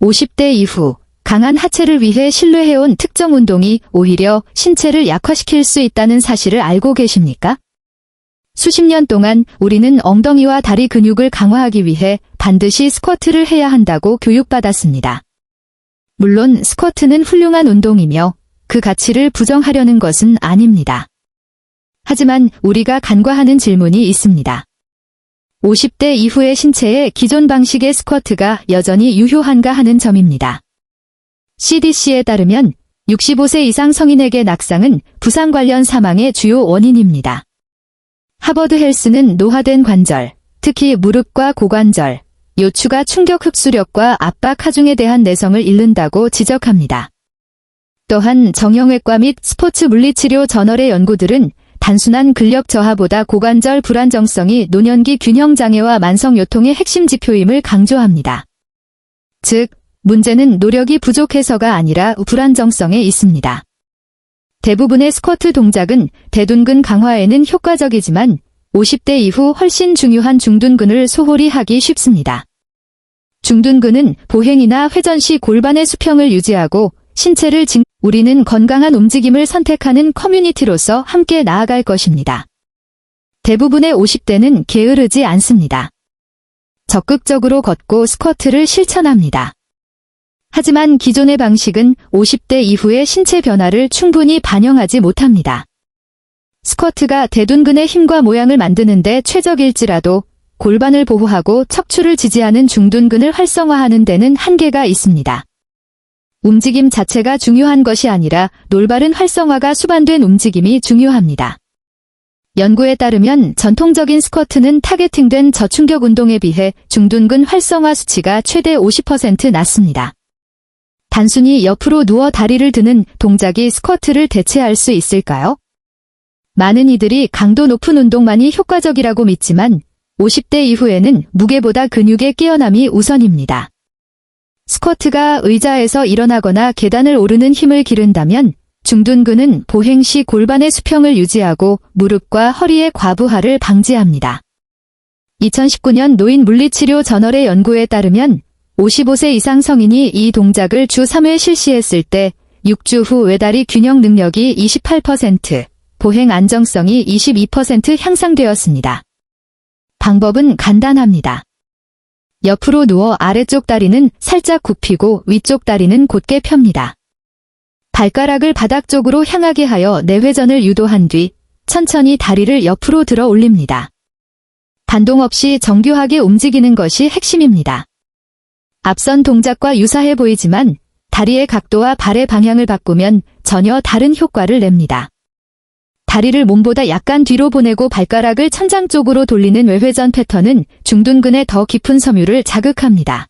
50대 이후 강한 하체를 위해 신뢰해온 특정 운동이 오히려 신체를 약화시킬 수 있다는 사실을 알고 계십니까? 수십 년 동안 우리는 엉덩이와 다리 근육을 강화하기 위해 반드시 스쿼트를 해야 한다고 교육받았습니다. 물론 스쿼트는 훌륭한 운동이며 그 가치를 부정하려는 것은 아닙니다. 하지만 우리가 간과하는 질문이 있습니다. 50대 이후의 신체의 기존 방식의 스쿼트가 여전히 유효한가 하는 점입니다. CDC에 따르면 65세 이상 성인에게 낙상은 부상 관련 사망의 주요 원인입니다. 하버드 헬스는 노화된 관절, 특히 무릎과 고관절, 요추가 충격 흡수력과 압박 하중에 대한 내성을 잃는다고 지적합니다. 또한 정형외과 및 스포츠 물리치료 저널의 연구들은 단순한 근력 저하보다 고관절 불안정성이 노년기 균형 장애와 만성 요통의 핵심 지표임을 강조합니다. 즉, 문제는 노력이 부족해서가 아니라 불안정성에 있습니다. 대부분의 스쿼트 동작은 대둔근 강화에는 효과적이지만 50대 이후 훨씬 중요한 중둔근을 소홀히 하기 쉽습니다. 중둔근은 보행이나 회전 시 골반의 수평을 유지하고 신체를 우리는 건강한 움직임을 선택하는 커뮤니티로서 함께 나아갈 것입니다. 대부분의 50대는 게으르지 않습니다. 적극적으로 걷고 스쿼트를 실천합니다. 하지만 기존의 방식은 50대 이후의 신체 변화를 충분히 반영하지 못합니다. 스쿼트가 대둔근의 힘과 모양을 만드는 데 최적일지라도 골반을 보호하고 척추를 지지하는 중둔근을 활성화하는 데는 한계가 있습니다. 움직임 자체가 중요한 것이 아니라 올바른 활성화가 수반된 움직임이 중요합니다. 연구에 따르면 전통적인 스쿼트는 타겟팅된 저충격 운동에 비해 중둔근 활성화 수치가 최대 50% 낮습니다. 단순히 옆으로 누워 다리를 드는 동작이 스쿼트를 대체할 수 있을까요? 많은 이들이 강도 높은 운동만이 효과적이라고 믿지만 50대 이후에는 무게보다 근육의 끼어남이 우선입니다. 스쿼트가 의자에서 일어나거나 계단을 오르는 힘을 기른다면 중둔근은 보행 시 골반의 수평을 유지하고 무릎과 허리의 과부하를 방지합니다. 2019년 노인 물리치료 저널의 연구에 따르면 55세 이상 성인이 이 동작을 주 3회 실시했을 때 6주 후 외다리 균형 능력이 28%, 보행 안정성이 22% 향상되었습니다. 방법은 간단합니다. 옆으로 누워 아래쪽 다리는 살짝 굽히고 위쪽 다리는 곧게 펴니다. 발가락을 바닥 쪽으로 향하게 하여 내회전을 유도한 뒤 천천히 다리를 옆으로 들어 올립니다. 반동 없이 정교하게 움직이는 것이 핵심입니다. 앞선 동작과 유사해 보이지만 다리의 각도와 발의 방향을 바꾸면 전혀 다른 효과를 냅니다. 다리를 몸보다 약간 뒤로 보내고 발가락을 천장 쪽으로 돌리는 외회전 패턴은 중둔근의 더 깊은 섬유를 자극합니다.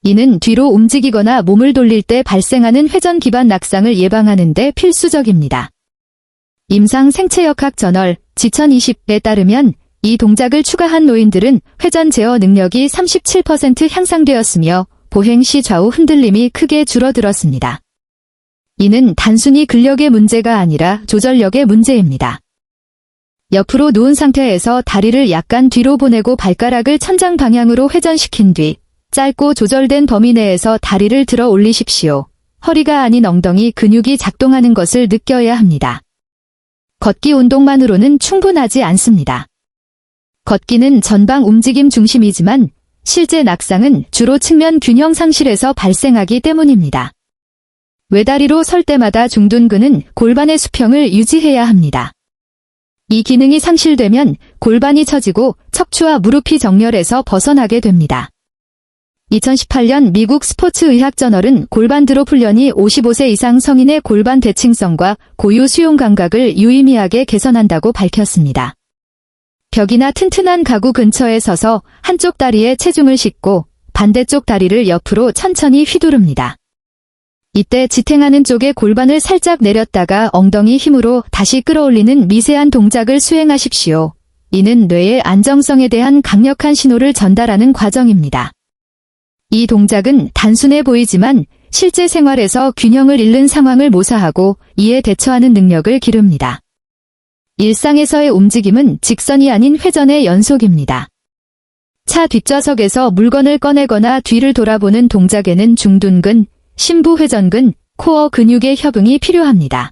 이는 뒤로 움직이거나 몸을 돌릴 때 발생하는 회전 기반 낙상을 예방하는 데 필수적입니다. 임상 생체역학 저널 지2020에 따르면 이 동작을 추가한 노인들은 회전 제어 능력이 37% 향상되었으며 보행 시 좌우 흔들림이 크게 줄어들었습니다. 이는 단순히 근력의 문제가 아니라 조절력의 문제입니다. 옆으로 누운 상태에서 다리를 약간 뒤로 보내고 발가락을 천장 방향으로 회전시킨 뒤 짧고 조절된 범위 내에서 다리를 들어 올리십시오. 허리가 아닌 엉덩이 근육이 작동하는 것을 느껴야 합니다. 걷기 운동만으로는 충분하지 않습니다. 걷기는 전방 움직임 중심이지만 실제 낙상은 주로 측면 균형 상실에서 발생하기 때문입니다. 외다리로 설 때마다 중둔근은 골반의 수평을 유지해야 합니다. 이 기능이 상실되면 골반이 처지고 척추와 무릎이 정렬에서 벗어나게 됩니다. 2018년 미국 스포츠의학 저널은 골반 드롭 훈련이 55세 이상 성인의 골반 대칭성과 고유 수용 감각을 유의미하게 개선한다고 밝혔습니다. 벽이나 튼튼한 가구 근처에 서서 한쪽 다리에 체중을 싣고 반대쪽 다리를 옆으로 천천히 휘두릅니다. 이때 지탱하는 쪽의 골반을 살짝 내렸다가 엉덩이 힘으로 다시 끌어올리는 미세한 동작을 수행하십시오. 이는 뇌의 안정성에 대한 강력한 신호를 전달하는 과정입니다. 이 동작은 단순해 보이지만 실제 생활에서 균형을 잃는 상황을 모사하고 이에 대처하는 능력을 기릅니다. 일상에서의 움직임은 직선이 아닌 회전의 연속입니다. 차 뒷좌석에서 물건을 꺼내거나 뒤를 돌아보는 동작에는 중둔근, 심부회전근, 코어 근육의 협응이 필요합니다.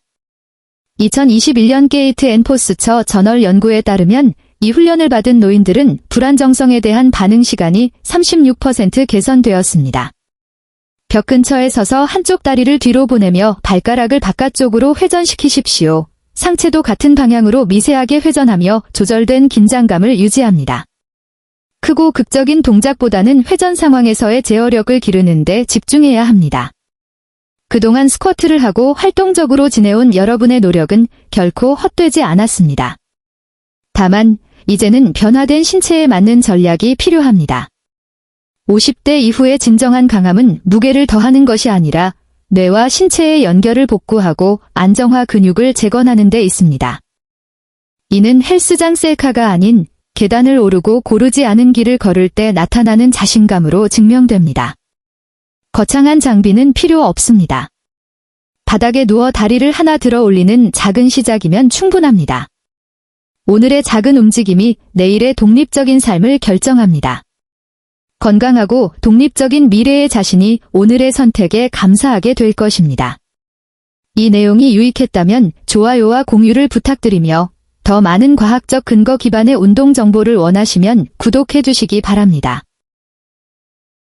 2021년 게이트 앤 포스처 저널 연구에 따르면 이 훈련을 받은 노인들은 불안정성에 대한 반응 시간이 36% 개선되었습니다. 벽 근처에 서서 한쪽 다리를 뒤로 보내며 발가락을 바깥쪽으로 회전시키십시오. 상체도 같은 방향으로 미세하게 회전하며 조절된 긴장감을 유지합니다. 크고 극적인 동작보다는 회전 상황에서의 제어력을 기르는 데 집중해야 합니다. 그동안 스쿼트를 하고 활동적으로 지내온 여러분의 노력은 결코 헛되지 않았습니다. 다만 이제는 변화된 신체에 맞는 전략이 필요합니다. 50대 이후의 진정한 강함은 무게를 더하는 것이 아니라 뇌와 신체의 연결을 복구하고 안정화 근육을 재건하는 데 있습니다. 이는 헬스장 셀카가 아닌 계단을 오르고 고르지 않은 길을 걸을 때 나타나는 자신감으로 증명됩니다. 거창한 장비는 필요 없습니다. 바닥에 누워 다리를 하나 들어 올리는 작은 시작이면 충분합니다. 오늘의 작은 움직임이 내일의 독립적인 삶을 결정합니다. 건강하고 독립적인 미래의 자신이 오늘의 선택에 감사하게 될 것입니다. 이 내용이 유익했다면 좋아요와 공유를 부탁드리며 더 많은 과학적 근거 기반의 운동 정보를 원하시면 구독해 주시기 바랍니다.